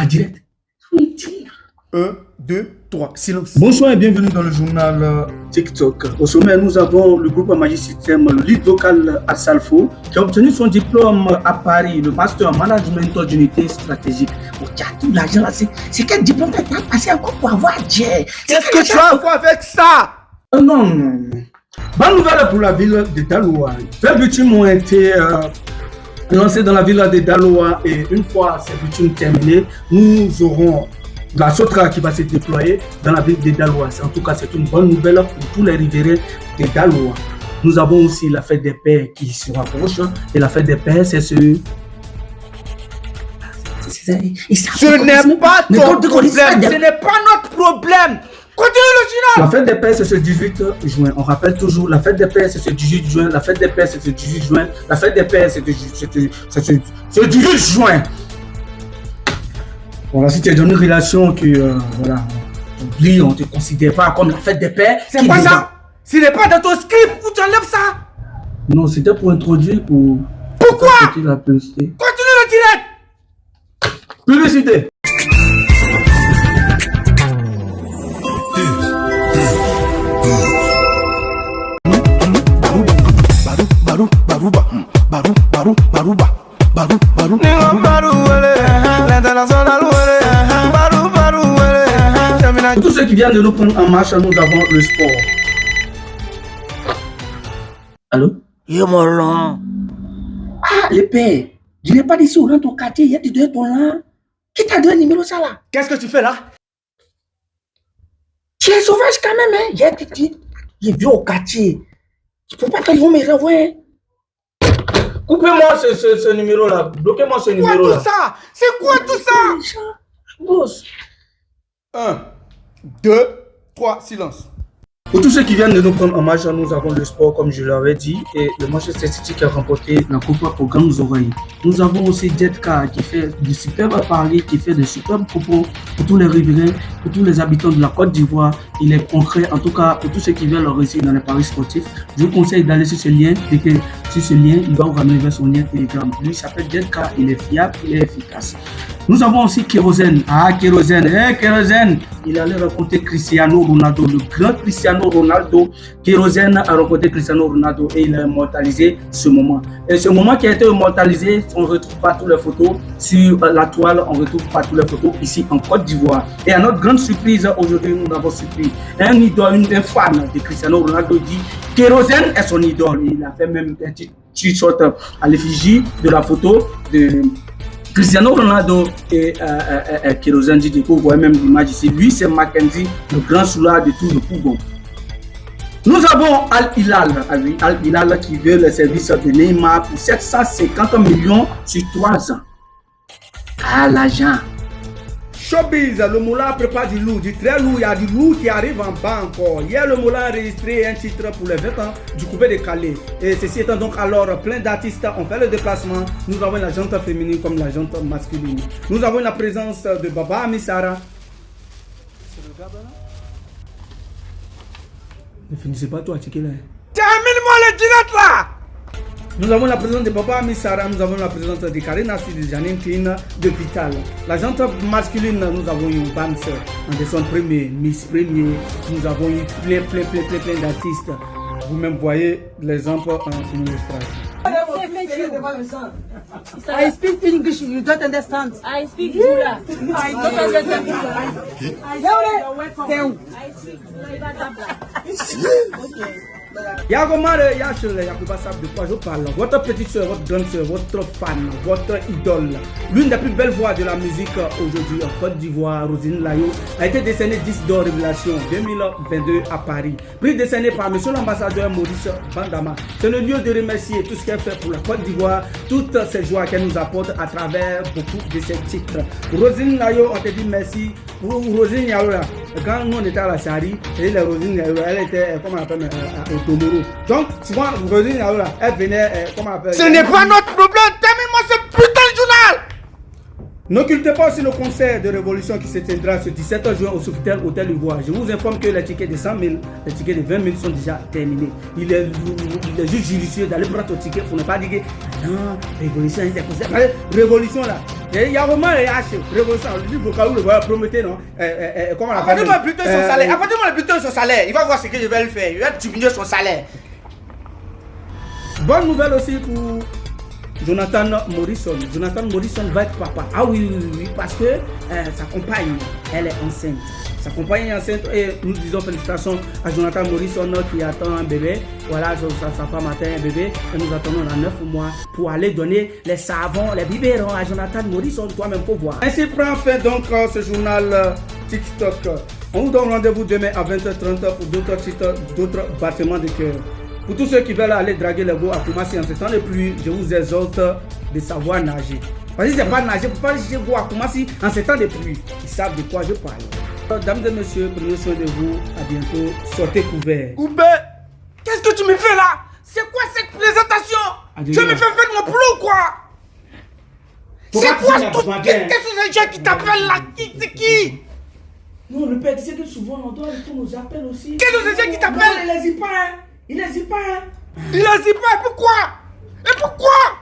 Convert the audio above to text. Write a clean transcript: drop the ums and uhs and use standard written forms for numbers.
Ah, direct. 1, 2, 3, silence. Bonsoir et bienvenue dans le journal TikTok. Au sommet, nous avons le groupe Magic System, le lead vocal à Salfo, qui a obtenu son diplôme à Paris, le master en management d'unité stratégique. Oh, tu as tout l'argent là, c'est quel diplôme tu as passé encore pour avoir Dieu? Qu'est-ce que tu as à voir avec ça? Non. Bonne nouvelle pour la ville de Daloa. 20 bitumes ont été lancés dans la ville de Daloa et une fois ces bitumes terminés, nous aurons la Sotra qui va se déployer dans la ville de Daloa. En tout cas, c'est une bonne nouvelle pour tous les riverains de Daloa. Nous avons aussi la fête des pères qui se rapproche. Et la fête des pères, c'est ce... Ce n'est pas ton problème. Ce n'est pas notre problème. Continue le journal. La fête des pères, c'est ce 18 juin. On rappelle toujours, la fête des pères, c'est ce 18 juin. La fête des pères, c'est ce 18 juin. La fête des pères, c'est ce 18 juin. Voilà, si tu es dans une relation que, voilà, t'oublies, on ne te considère pas comme la fête des pères. C'est quoi ça? Ce n'est pas dans ton script où tu enlèves ça. Non, c'était pour introduire, pour... Pourquoi? La publicité. Continue le direct. Publicité. Pour tous ceux qui viennent de nous prendre en marche, nous avons le sport. Allô? Ah, le père, je n'ai pas dit si on rentre au quartier, il y a des deux ton là. Qui t'a donné le numéro ça là? Qu'est-ce que tu fais là? Tu es sauvage quand même, hein? J'ai vu au quartier. Il ne faut pas qu'ils vont me renvoyer. Coupez-moi ce numéro-là. Bloquez-moi ce numéro-là. C'est quoi tout ça? Boss. 1, 2, 3, silence. Pour tous ceux qui viennent de nous prendre en marche, nous avons le sport, comme je l'avais dit, et le Manchester City qui a remporté la Coupe aux grandes oreilles. Nous avons aussi Jetka qui fait de superbes paris, qui fait de superbes propos pour tous les riverains, pour tous les habitants de la Côte d'Ivoire. Il est concret, en tout cas, pour tous ceux qui veulent réussir dans les paris sportifs. Je vous conseille d'aller sur ce lien, et que sur ce lien, il va vous ramener vers son lien Telegram. Lui, il s'appelle Jetka, il est fiable, il est efficace. Nous avons aussi Kérosène. Ah, Kérosène, Kérosène. Il allait rencontrer Cristiano Ronaldo, le grand Cristiano Ronaldo. Kérosène a rencontré Cristiano Ronaldo et il a immortalisé ce moment. Et ce moment qui a été immortalisé, on ne retrouve pas toutes les photos sur la toile, on ne retrouve pas toutes les photos ici en Côte d'Ivoire. Et à notre grande surprise, aujourd'hui, nous avons surpris un idole, un fan de Cristiano Ronaldo dit Kérosène est son idole. Il a fait même un petit t-shirt à l'effigie de la photo de Cristiano Ronaldo et Kérosène dit, vous voyez même l'image ici. Lui, c'est Mackenzie, le grand soulard de tout le Pougon. Nous avons Al-Hilal, Al-Hilal qui veut le service de Neymar pour 750 millions sur 3 ans. Ah, l'argent. Showbiz, le Moulin prépare du lourd, du très lourd. Il y a du lourd qui arrive en bas encore. Hier, le Moulin a enregistré un titre pour les 20 ans du coupé de Calais. Et ceci étant donc alors, plein d'artistes ont fait le déplacement. Nous avons la jante féminine comme la jante masculine. Nous avons la présence de Baba Amissara. C'est le gars là? Ne finissez pas toi, checker là. Termine-moi le direct là! Nous avons la présence de Baba Amissara, nous avons la présence de Karina Sud, de Janine Tina, de Vital. La jante masculine, nous avons eu Bams, Anderson Premier, Miss Premier, nous avons eu plein d'artistes. Vous-même voyez l'exemple en illustration. I speak English, you don't understand. I speak Bula. I don't understand. Yagomare Yachele Yakuba Sab de quoi je parle. Votre petite soeur, votre grande soeur, votre fan, votre idole, l'une des plus belles voix de la musique aujourd'hui en Côte d'Ivoire, Rosine Layo, a été décernée 10 d'or Révélation 2022 à Paris. Prix décerné par monsieur l'ambassadeur Maurice Bandama. C'est le lieu de remercier tout ce qu'elle fait pour la Côte d'Ivoire, toutes ces joies qu'elle nous apporte à travers beaucoup de ses titres. Rosine Layo, on te dit merci. Pour Rosine Layo, quand nous on était à la Chari, et la Rosine Layo, elle était, comment on appelle, au Tomoro. Donc, souvent, Rosine Layo, elle venait, comment on appelle. Ce n'est pas notre problème. Termine-moi ce putain de journal. N'occultez pas aussi le concert de Révolution qui se tiendra ce 17 juin au Sofitel Hôtel Ivoire. Je vous informe que les tickets de 100 000, les tickets de 20 000 sont déjà terminés. Il est juste judicieux d'aller prendre ton ticket pour ne pas dire que non, Révolution, c'est concert. Révolution là. Il y a vraiment les H. Révolution, le vocal où le voyage promettait, non? Comment on l'appelle? Apportez-moi plutôt son salaire. Apportez-moi plutôt son salaire. Il va voir ce que je vais lui faire. Il va diminuer son salaire. Bonne nouvelle aussi pour Jonathan Morrison. Jonathan Morrison va être papa. Ah oui, parce que sa compagne, elle est enceinte. Sa compagne est enceinte et nous disons félicitations à Jonathan Morrison qui attend un bébé. Voilà, sa femme attend un bébé et nous attendons dans 9 mois pour aller donner les savons, les biberons à Jonathan Morrison, toi-même pour voir. Ainsi prend fin donc ce journal TikTok. On vous donne rendez-vous demain à 20h30 pour d'autres titres, d'autres battements de cœur. Pour tous ceux qui veulent aller draguer les go à Koumassi en ce temps de pluie, je vous exhorte de savoir nager. Parce que si ce n'est pas nager, il ne faut pas chercher go à Koumassi en ce temps de pluie. Ils savent de quoi je parle. Dames et messieurs, prenez soin de vous. À bientôt. Sortez couverts. Oubé, qu'est-ce que tu me fais là? C'est quoi cette présentation? Adieu. Tu me fais faire mon boulot quoi? C'est quoi tout? Qu'est-ce que ces gens qui t'appellent là? C'est qui? Non, le père, tu sais que souvent on doit nous appelle aussi. Qu'est-ce que c'est qui t'appelle? Il n'hésite pas, hein. Il n'hésite pas, hein. Il n'hésite pas, pourquoi? Et pourquoi?